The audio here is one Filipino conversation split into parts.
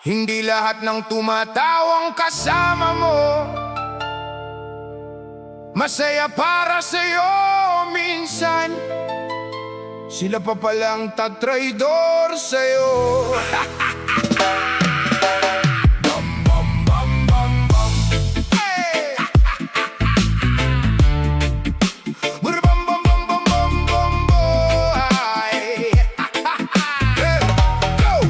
Hindi lahat ng tumatawang kasama mo masaya para sa'yo minsan. Sila pa palang tatraidor sa'yo. Bam, bam, bam, bam, bam. Hey! Bam, bam, bam, bam, bam, bam, boy. Hey, go!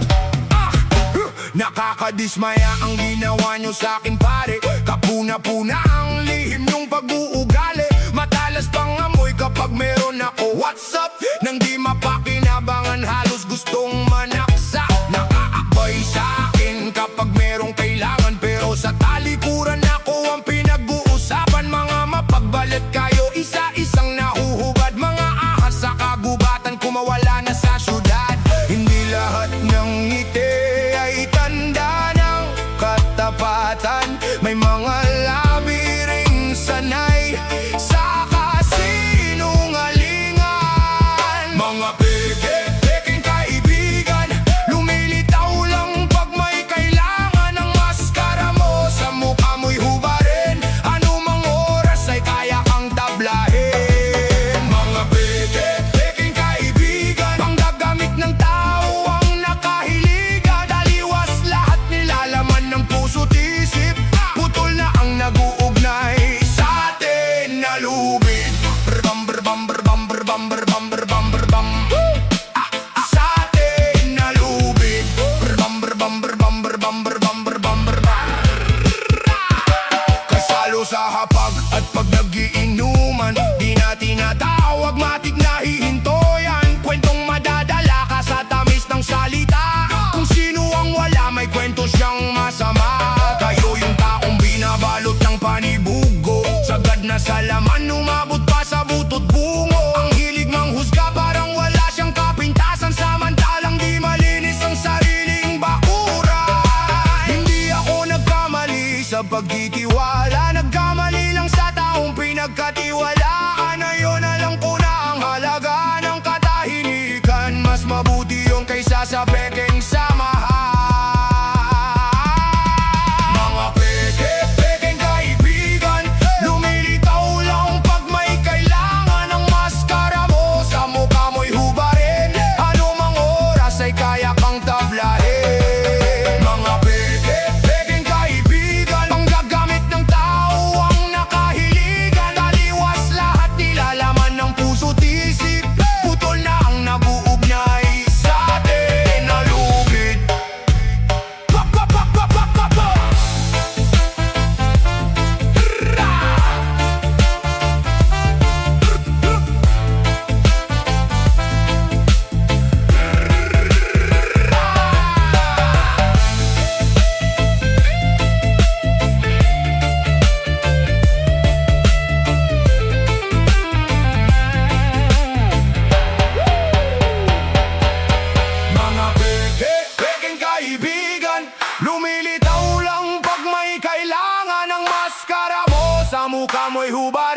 Nakakadismaya ang ginawa nyo sa'kin, pare. Kapuna-puna ang lihim nyong pag-uugali. Matalas pang amoy kapag meron ako WhatsApp. Nang di mapakinabangan, halos gustong manaksa. Nakaakbay sa'kin kapag merong kailangan, pero sa talikuran ako ang pinag-uusapan. Mga mapagbalat kayo, isa-isang nahuhubad. Mga ahas sa kagubatan, kumawala na sa syudad. Hindi lahat ng ngiti ay tanda ng katapatan. May mga labi ring sanay sa kasinungalingan. Mga peke-peking kaibigan, lumilitaw lang pag may kailangan. Ang maskara mo sa mukha mo'y hubarin. Anumang oras ay kaya kang tablahin. Mga peke-peking kaibigan, panggagamit ng tao ang nakahiligan. Daliwas lahat, nilalaman ng puso't isip. Putol na ang nag-uugnay sa atin na lubid. Berbam, berbam, berbam, berbam, berbam, berbam, berbam. Sa atin na lubid. Berbam, berbam, berbam, berbam, berbam, berbam, berbam. Kasalo sa hapag at pag nagiinuman, di na tinatawag, matik na hihintoyan. Kwentong madadala ka sa tamis ng salita. Kung sino ang wala, may kwento siyang masama. Kayo yung taong binabalot ng panibugo, sagad na sa laman, umabot pa sa butot bungo. Ang hilig mang husga, parang wala siyang kapintasan. Samantalang di malinis ang sariling bakuran. Hindi ako nagkamali sa pagtitiwala, nagkamali lang sa taong pinagkatiwalaan. Ngayon alam ko na ang halaga ng katahimikan. Mas mabuti yung kaysa sa pekeng samahan. Mga peke-peking kaibigan, lumilitaw lang pag may kailangan. Ang maskara mo sa mukha mo'y hubarin. Anumang oras ay kaya kang tablahin. Mga peke-peking kaibigan, panggagamit ng tao ang nakahiligan. Daliwas lahat, nilalaman ng puso't isip. Putol na ang nag-uugnay sa atin na lubid. Pop, pop, pop, pop, pop, pop, pop. Mga peke-peking kaibigan, lumilitaw lang pag may kailangan. Ang maskara mo sa mukha mo'y hubad.